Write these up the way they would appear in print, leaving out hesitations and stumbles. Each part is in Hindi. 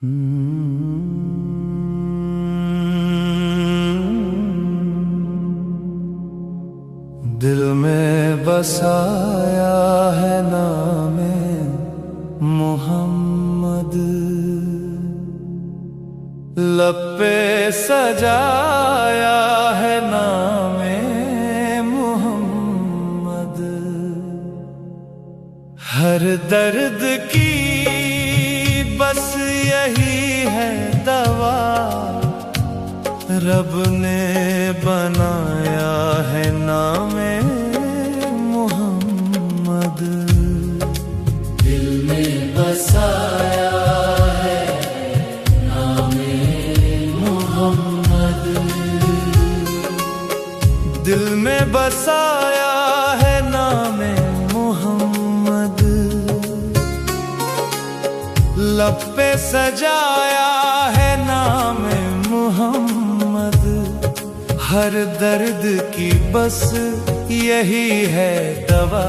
दिल में बसाया है नामे मोहम्मद, लब पे सजाया है नामे मोहम्मद। हर दर्द की बस यही है दवा, रब ने बनाया है नामे मोहम्मद। दिल में बसाया है नामे मोहम्मद, दिल में बसाया है नामे मोहम्मद। लब पे सजाया है नामे मोहम्मद। हर दर्द की बस यही है दवा,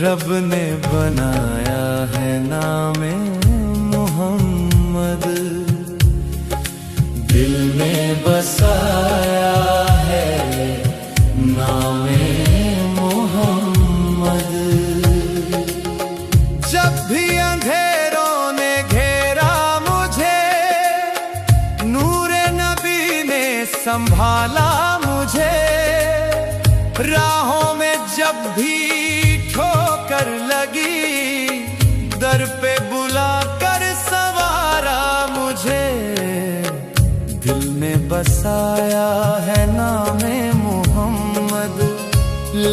रब ने बनाया है नामे मोहम्मद। दिल में बसाया है नामे मोहम्मद। जब भी अंधेरों ने घेरा मुझे, नूरे नबी ने संभाला मुझे। राहों में जब भी ठोकर लगी, दर पे बुलाकर संवारा मुझे। दिल में बसाया है नामे मोहम्मद,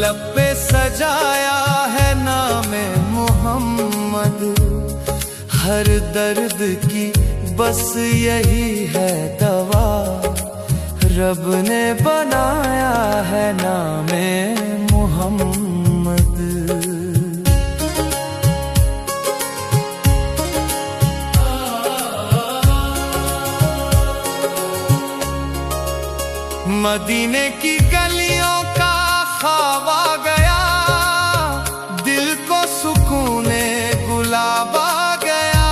लब पे सजाया है नामे मोहम्मद। हर दर्द की बस यही है दवा, रब ने बनाया है नामे मोहम्मद। मदीने की गलियों का ख्वाब आ गया, दिल को सुकूने गुलाब आ गया।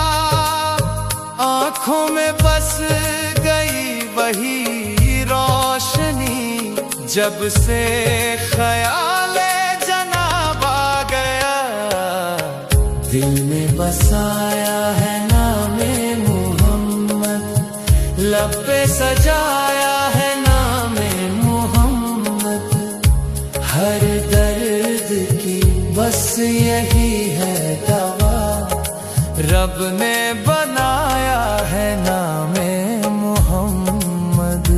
आँखों में बस गई वही रोशनी, जब से ख्याले जनाब आ गया। दिल में बसाया है नामे मोहम्मद, लब पे सजाया है नामे मोहम्मद। हर दर्द की बस यही है दवा, रब ने बनाया है नामे मोहम्मद।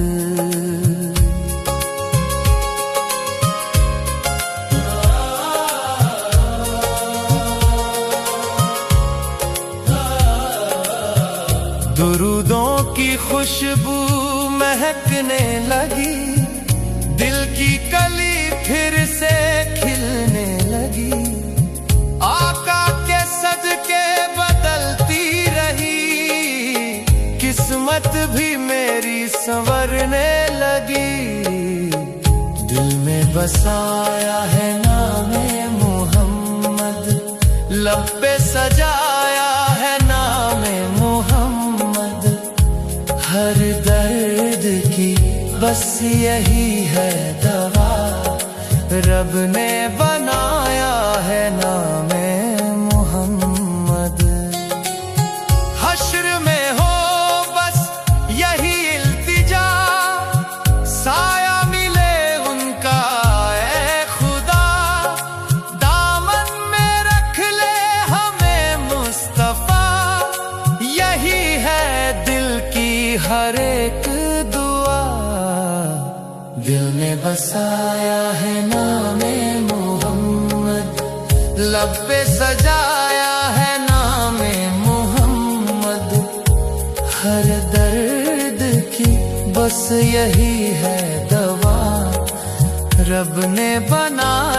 दुरूदों की खुशबू महकने लगी, दिल की कली फिर से खिलने लगी। आका के सदके बदलती रही, किस्मत भी मेरी संवरने लगी। दिल में बसाया है नामे मोहम्मद, लब पे सजाया है नामे मोहम्मद। हर दर्द की बस यही है दवा, रब ने बनाया है नामे मोहम्मद। हश्र में हो बस यही इल्तिजा, साया मिले उनका ऐ खुदा। दामन में रख ले हमें मुस्तफा, यही है दिल की हर एक दुआ। दिल में बसाया है नामे मोहम्मद, लब पे सजाया है नामे मोहम्मद। हर दर्द की बस यही है दवा, रब ने बनाया